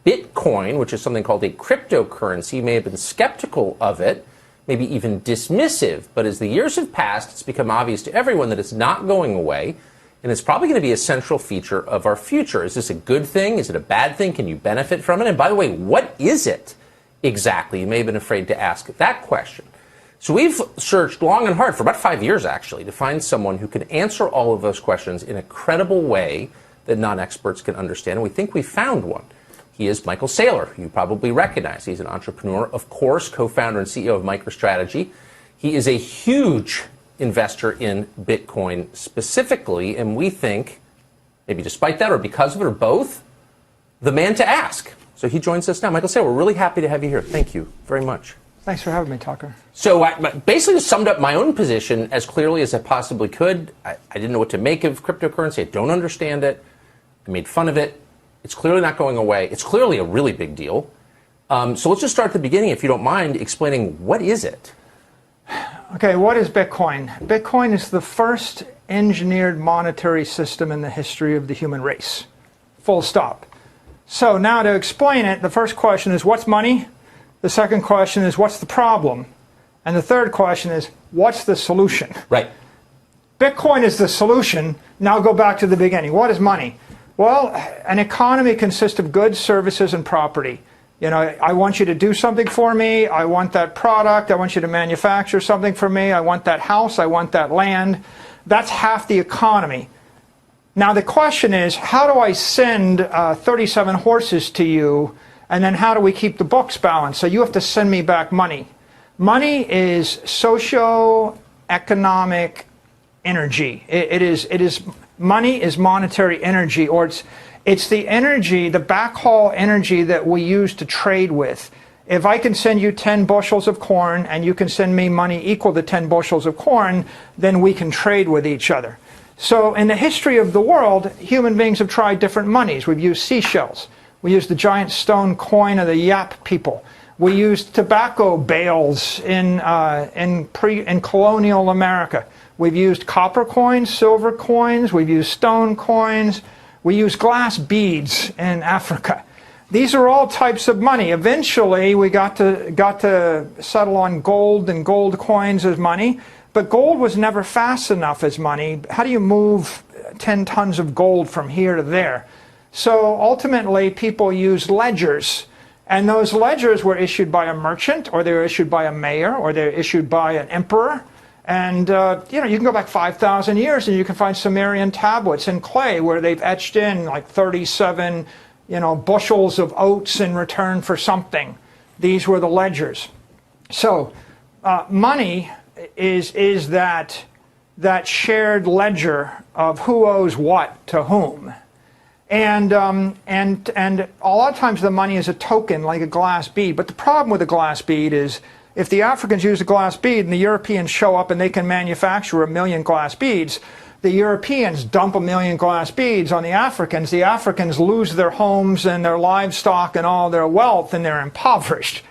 Bitcoin, which is something called a cryptocurrency. You may have been skeptical of it, maybe even dismissive, but as the years have passed, it's become obvious to everyone that it's not going away, and it's probably going to be a central feature of our future. Is this a good thing? Is it a bad thing? Can you benefit from it? And by the way, what is it exactly? You may have been afraid to ask that question. So we've searched long and hard for about 5 years, actually, to find someone who can answer all of those questions in a credible way that non-experts can understand, and we think we found one. He is Michael Saylor, who you probably recognize. He's an entrepreneur, of course, co-founder and CEO of MicroStrategy. He is a huge investor in Bitcoin specifically, and we think, maybe despite that or because of it or both, the man to ask. So he joins us now. Michael Saylor, we're really happy to have you here. Thank you very much. Thanks for having me, Tucker. So I basically summed up my own position as clearly as I possibly could. I didn't know what to make of cryptocurrency. I don't understand it. I made fun of it. It's clearly not going away. It's clearly a really big deal. So let's just start at the beginning, if you don't mind, explaining what is it? Okay, what is Bitcoin? Bitcoin is the first engineered monetary system in the history of the human race. Full stop. So now to explain it, the first question is, what's money? The second question is, what's the problem? And the third question is, what's the solution? Right. Bitcoin is the solution. Now go back to the beginning. What is money? Well, an economy consists of goods, services, and property. You know, I want you to do something for me. I want that product. I want you to manufacture something for me. I want that house. I want that land. That's half the economy. Now the question is, how do I send 37 horses to you, and then how do we keep the books balanced? So you have to send me back money. Money is socio-economic energy. Money is monetary energy, or it's the energy, the backhaul energy that we use to trade with. If I can send you 10 bushels of corn and you can send me money equal to 10 bushels of corn, then we can trade with each other. So in the history of the world, human beings have tried different monies. We've used seashells. We used the giant stone coin of the Yap people. We used tobacco bales in colonial America. We've used copper coins, silver coins. We've used stone coins. We use glass beads in Africa. These are all types of money. Eventually, we got to settle on gold and gold coins as money, but gold was never fast enough as money. How do you move 10 tons of gold from here to there? So ultimately, people used ledgers, and those ledgers were issued by a merchant, or they were issued by a mayor, or they were issued by an emperor. And you can go back 5,000 years and you can find Sumerian tablets in clay where they've etched in like 37, bushels of oats in return for something. These were the ledgers. So money is that shared ledger of who owes what to whom. And a lot of times the money is a token, like a glass bead. But the problem with a glass bead is, if the Africans use a glass bead and the Europeans show up and they can manufacture 1 million glass beads, the Europeans dump 1 million glass beads on the Africans lose their homes and their livestock and all their wealth, and they're impoverished.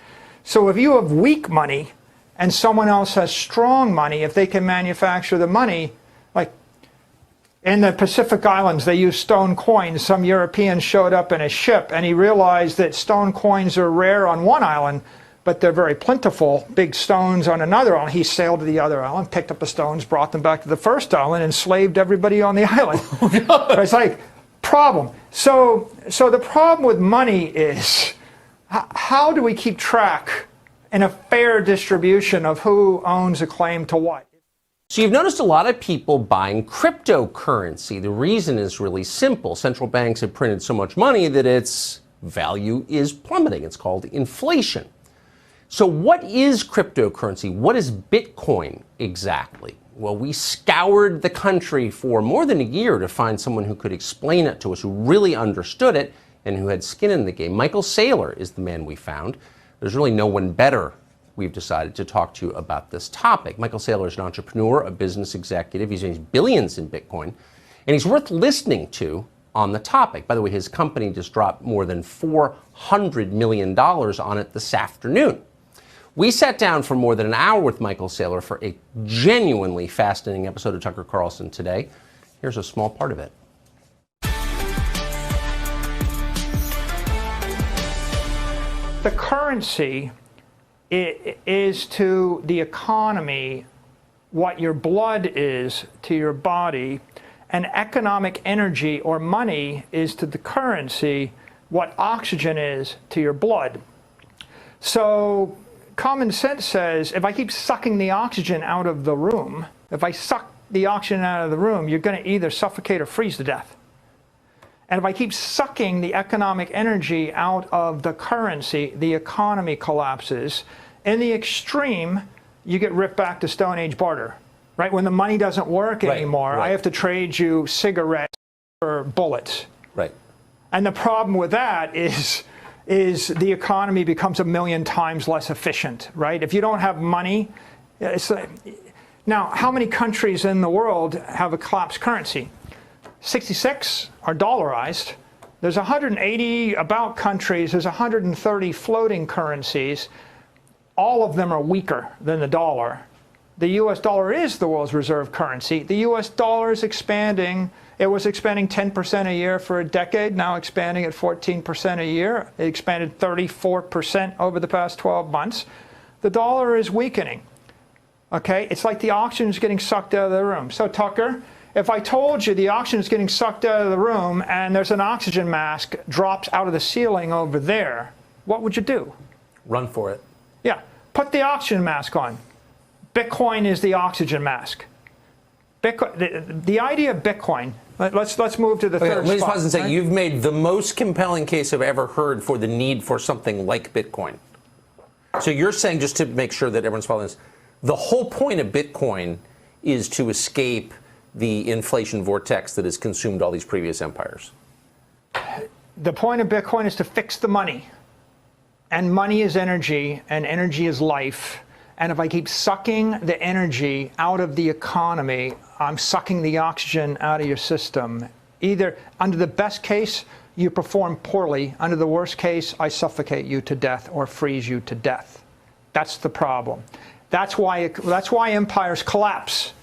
So if you have weak money and someone else has strong money, if they can manufacture the money, like in the Pacific Islands, they use stone coins. Some European showed up in a ship and he realized that stone coins are rare on one island, but they're very plentiful, big stones on another island. He sailed to the other island, picked up the stones, brought them back to the first island, and enslaved everybody on the island. It's like, problem. So the problem with money is, how do we keep track in a fair distribution of who owns a claim to what? So you've noticed a lot of people buying cryptocurrency. The reason is really simple. Central banks have printed so much money that its value is plummeting. It's called inflation. So what is cryptocurrency? What is Bitcoin exactly? Well, we scoured the country for more than a year to find someone who could explain it to us, who really understood it and who had skin in the game. Michael Saylor is the man we found. There's really no one better, we've decided, to talk to you about this topic. Michael Saylor is an entrepreneur, a business executive. He's made billions in Bitcoin, and he's worth listening to on the topic. By the way, his company just dropped more than $400 million on it this afternoon. We sat down for more than an hour with Michael Saylor for a genuinely fascinating episode of Tucker Carlson Today. Here's a small part of it. The currency is to the economy what your blood is to your body, and economic energy or money is to the currency what oxygen is to your blood. So common sense says if I keep sucking the oxygen out of the room, if I suck the oxygen out of the room, you're going to either suffocate or freeze to death. And if I keep sucking the economic energy out of the currency, the economy collapses. In the extreme, you get ripped back to Stone Age barter, right? When the money doesn't work anymore, I have to trade you cigarettes or bullets. Right. And the problem with that is the economy becomes 1,000,000 times less efficient, right? If you don't have money, it's like, now, how many countries in the world have a collapsed currency? 66 are dollarized. There's 180 about countries. There's 130 floating currencies. All of them are weaker than the dollar. The US dollar is the world's reserve currency. The US dollar is expanding. It was expanding 10% a year for a decade, now expanding at 14% a year. It expanded 34% over the past 12 months. The dollar is weakening. Okay, it's like the oxygen is getting sucked out of the room. So Tucker, if I told you the oxygen is getting sucked out of the room and there's an oxygen mask drops out of the ceiling over there, what would you do? Run for it. Yeah, put the oxygen mask on. Bitcoin is the oxygen mask. Bitcoin, the idea of Bitcoin, let's move to the third spot. Let me pause and say, you've made the most compelling case I've ever heard for the need for something like Bitcoin. So you're saying, just to make sure that everyone's following this, the whole point of Bitcoin is to escape the inflation vortex that has consumed all these previous empires. The point of Bitcoin is to fix the money. And money is energy, and energy is life. And if I keep sucking the energy out of the economy, I'm sucking the oxygen out of your system. Either, under the best case, you perform poorly. Under the worst case, I suffocate you to death or freeze you to death. That's the problem. That's why empires collapse.